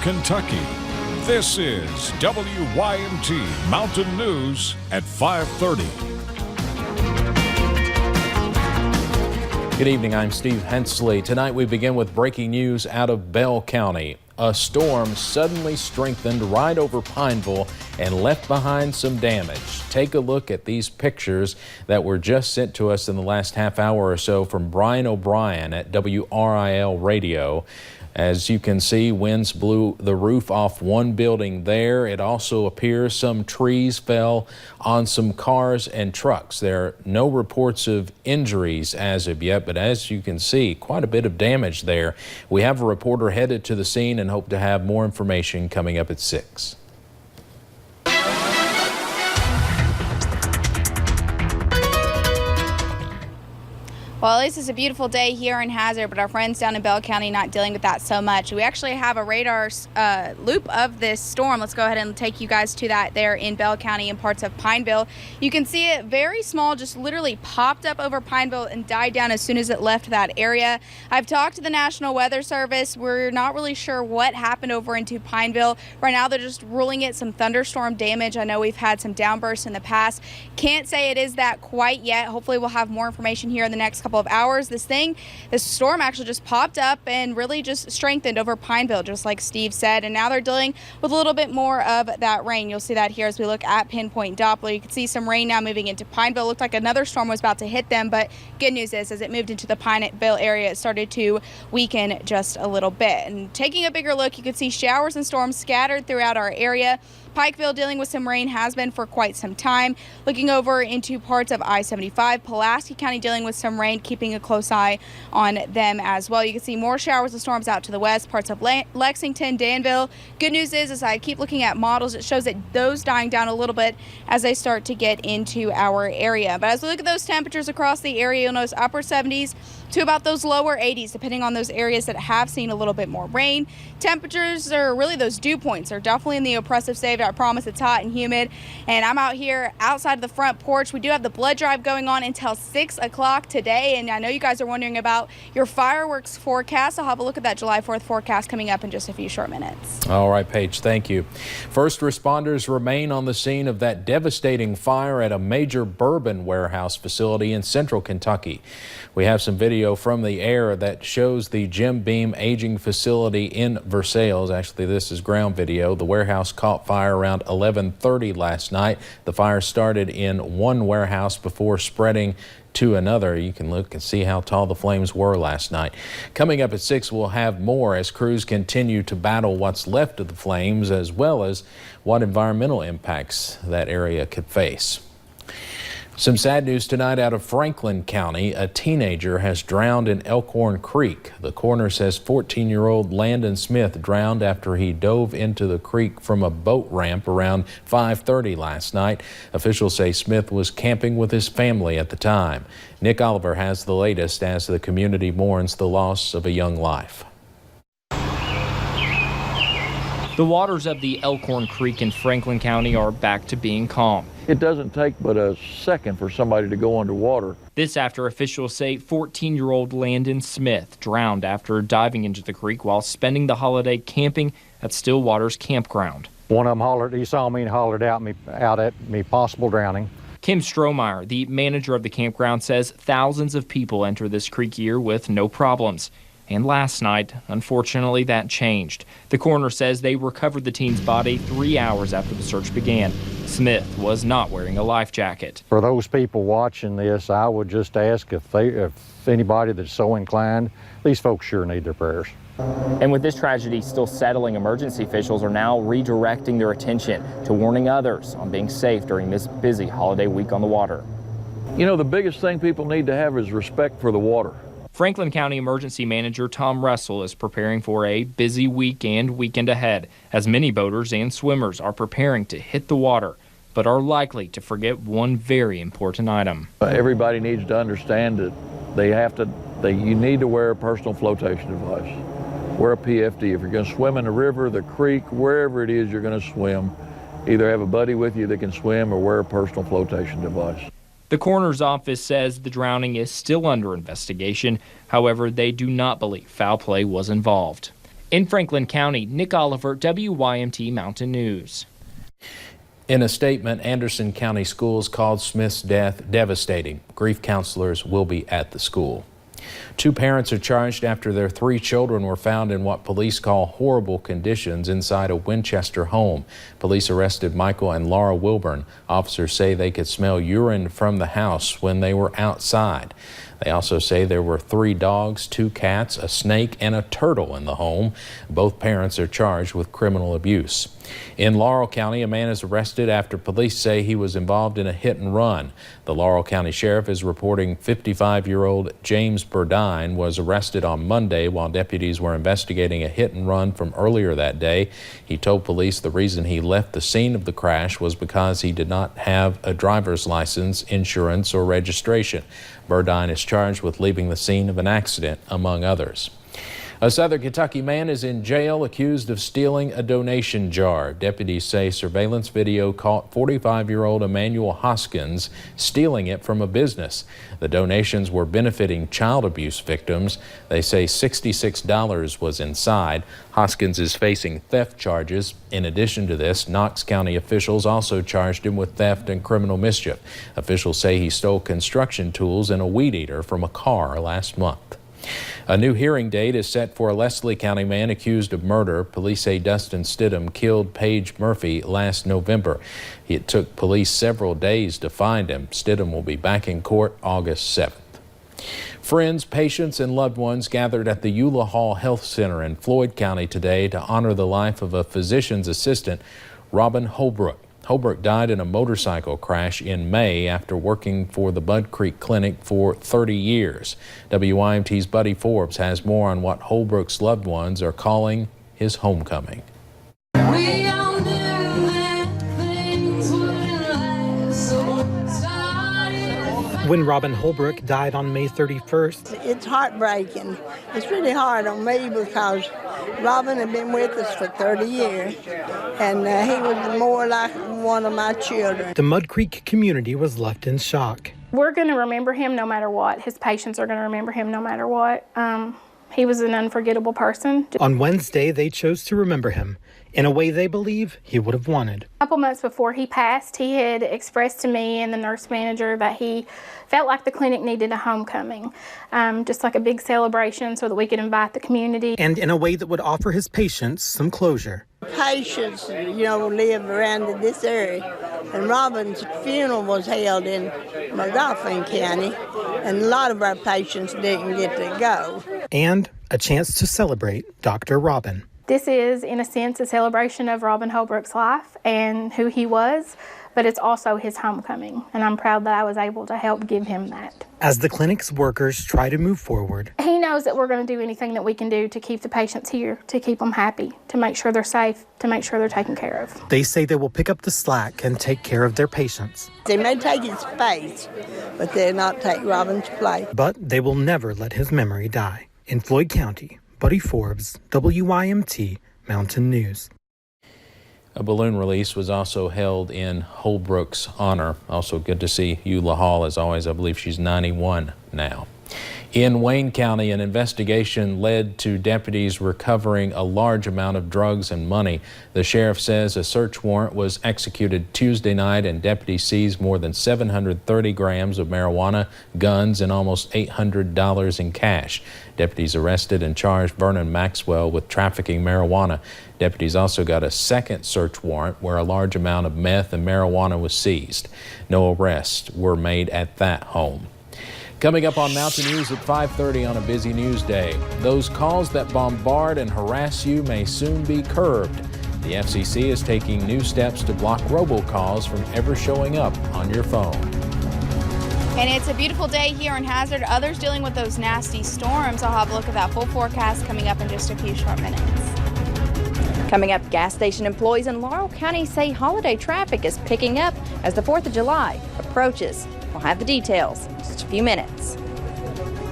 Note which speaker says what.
Speaker 1: Kentucky. This is WYMT Mountain News at 5:30.
Speaker 2: Good evening, I'm Steve Hensley. Tonight we begin with breaking news out of Bell County. A storm suddenly strengthened right over Pineville and left behind some damage. Take a look at these pictures that were just sent to us in the last half hour or so from Brian O'Brien at WRIL Radio. As you can see, winds blew the roof off one building there. It also appears some trees fell on some cars and trucks. There are no reports of injuries as of yet, but as you can see, quite a bit of damage there. We have a reporter headed to the scene and hope to have more information coming up at 6.
Speaker 3: Well, at least it's a beautiful day here in Hazard, but our friends down in Bell County not dealing with that so much. We actually have a radar loop of this storm. Let's go ahead and take you guys to that there in Bell County and parts of Pineville. You can see it very small, just literally popped up over Pineville and died down as soon as it left that area. I've talked to the National Weather Service. We're not really sure what happened over into Pineville. Right now, they're just ruling it some thunderstorm damage. I know we've had some downbursts in the past. Can't say it is that quite yet. Hopefully, we'll have more information here in the next couple of hours. This storm actually just popped up and really just strengthened over Pineville, just like Steve said, and now they're dealing with a little bit more of that rain. You'll see that here as we look at Pinpoint Doppler. You can see some rain now moving into Pineville. Looked like another storm was about to hit them, but good news is as it moved into the Pineville area, it started to weaken just a little bit. And taking a bigger look, you can see showers and storms scattered throughout our area. Pikeville dealing with some rain has been for quite some time. Looking over into parts of I-75, Pulaski County dealing with some rain, keeping a close eye on them as well. You can see more showers and storms out to the west, parts of Lexington, Danville. Good news is, as I keep looking at models, it shows that those dying down a little bit as they start to get into our area. But as we look at those temperatures across the area, you'll notice upper 70s to about those lower 80s, depending on those areas that have seen a little bit more rain. Temperatures are really those dew points are definitely in the oppressive stage. I promise it's hot and humid, and I'm out here outside of the front porch. We do have the blood drive going on until 6 o'clock today, and I know you guys are wondering about your fireworks forecast. I'll have a look at that July 4th forecast coming up in just a few short minutes.
Speaker 2: All right, Paige, thank you. First responders remain on the scene of that devastating fire at a major bourbon warehouse facility in central Kentucky. We have some video from the air that shows the Jim Beam aging facility in Versailles. Actually, this is ground video. The warehouse caught fire around 11:30 last night. The fire started in one warehouse before spreading to another. You can look and see how tall the flames were last night. Coming up at 6, we'll have more as crews continue to battle what's left of the flames, as well as what environmental impacts that area could face. Some sad news tonight out of Franklin County. A teenager has drowned in Elkhorn Creek. The coroner says 14-year-old Landon Smith drowned after he dove into the creek from a boat ramp around 5:30 last night. Officials say Smith was camping with his family at the time. Nick Oliver has the latest as the community mourns the loss of a young life.
Speaker 4: The waters of the Elkhorn Creek in Franklin County are back to being calm.
Speaker 5: It doesn't take but a second for somebody to go underwater.
Speaker 4: This after officials say 14-year-old Landon Smith drowned after diving into the creek while spending the holiday camping at Stillwater's campground.
Speaker 6: One of them hollered, he saw me and hollered out at me possible drowning.
Speaker 4: Kim Strohmeyer, the manager of the campground, says thousands of people enter this creek year with no problems. And last night, unfortunately, that changed. The coroner says they recovered the teen's body 3 hours after the search began. Smith was not wearing a life jacket.
Speaker 6: For those people watching this, I would just ask if anybody that's so inclined, these folks sure need their prayers.
Speaker 4: And with this tragedy still settling, emergency officials are now redirecting their attention to warning others on being safe during this busy holiday week on the water.
Speaker 5: You know, the biggest thing people need to have is respect for the water.
Speaker 4: Franklin County Emergency Manager Tom Russell is preparing for a busy week and weekend ahead, as many boaters and swimmers are preparing to hit the water, but are likely to forget one very important item.
Speaker 5: Everybody needs to understand that you need to wear a personal flotation device. Wear a PFD. If you're going to swim in the river, the creek, wherever it is you're going to swim, either have a buddy with you that can swim or wear a personal flotation device.
Speaker 4: The coroner's office says the drowning is still under investigation. However, they do not believe foul play was involved. In Franklin County, Nick Oliver, WYMT Mountain News.
Speaker 2: In a statement, Anderson County Schools called Smith's death devastating. Grief counselors will be at the school. 2 parents are charged after their 3 children were found in what police call horrible conditions inside a Winchester home. Police arrested Michael and Laura Wilburn. Officers say they could smell urine from the house when they were outside. They also say there were 3 dogs, 2 cats, a snake, and a turtle in the home. Both parents are charged with criminal abuse. In Laurel County, a man is arrested after police say he was involved in a hit and run. The Laurel County Sheriff is reporting 55-year-old James Burdine was arrested on Monday while deputies were investigating a hit and run from earlier that day. He told police the reason he left the scene of the crash was because he did not have a driver's license, insurance, or registration. Burdine is charged with leaving the scene of an accident, among others. A Southern Kentucky man is in jail accused of stealing a donation jar. Deputies say surveillance video caught 45-year-old Emmanuel Hoskins stealing it from a business. The donations were benefiting child abuse victims. They say $66 was inside. Hoskins is facing theft charges. In addition to this, Knox County officials also charged him with theft and criminal mischief. Officials say he stole construction tools and a weed eater from a car last month. A new hearing date is set for a Leslie County man accused of murder. Police say Dustin Stidham killed Paige Murphy last November. It took police several days to find him. Stidham will be back in court August 7th. Friends, patients, and loved ones gathered at the Eula Hall Health Center in Floyd County today to honor the life of a physician's assistant, Robin Holbrook. Holbrook died in a motorcycle crash in May after working for the Mud Creek Clinic for 30 years. WYMT's Buddy Forbes has more on what Holbrook's loved ones are calling his homecoming.
Speaker 7: We all knew that things wouldn't last, so it started.
Speaker 8: When Robin Holbrook died on May 31st,
Speaker 9: it's heartbreaking. It's really hard on me because Robin had been with us for 30 years, and he was more like one of my children.
Speaker 8: the Mud Creek community was left in shock.
Speaker 10: We're going to remember him no matter what. His patients are going to remember him no matter what. He was an unforgettable person.
Speaker 8: On Wednesday, they chose to remember him in a way they believe he would have wanted.
Speaker 10: A couple months before he passed, he had expressed to me and the nurse manager that he felt like the clinic needed a homecoming, just like a big celebration so that we could invite the community.
Speaker 8: And in a way that would offer his patients some closure.
Speaker 9: Patients, live around in this area, and Robin's funeral was held in McGoffin County, and a lot of our patients didn't get to go.
Speaker 8: And a chance to celebrate Dr. Robin.
Speaker 10: This is, in a sense, a celebration of Robin Holbrook's life and who he was, but it's also his homecoming, and I'm proud that I was able to help give him that.
Speaker 8: As the clinic's workers try to move forward,
Speaker 10: He knows that we're going to do anything that we can do to keep the patients here, to keep them happy, to make sure they're safe, to make sure they're taken care of.
Speaker 8: they say they will pick up the slack and take care of their patients.
Speaker 9: They may take his place, but they'll not take Robin's place.
Speaker 8: But they will never let his memory die. In Floyd County, Buddy Forbes, WYMT Mountain News.
Speaker 2: A balloon release was also held in Holbrook's honor. Also good to see Eula Hall as always. I believe she's 91 now. In Wayne County, an investigation led to deputies recovering a large amount of drugs and money. The sheriff says a search warrant was executed Tuesday night and deputies seized more than 730 grams of marijuana, guns, and almost $800 in cash. Deputies arrested and charged Vernon Maxwell with trafficking marijuana. Deputies also got a second search warrant where a large amount of meth and marijuana was seized. No arrests were made at that home. Coming up on Mountain News at 5:30 on a busy news day, those calls that bombard and harass you may soon be curbed. The FCC is taking new steps to block robocalls from ever showing up on your phone.
Speaker 3: And it's a beautiful day here in Hazard. Others dealing with those nasty storms. I'll have a look at that full forecast coming up in just a few short minutes.
Speaker 11: Coming up, gas station employees in Laurel County say holiday traffic is picking up as the 4th of July approaches. We'll have the details in just a few minutes.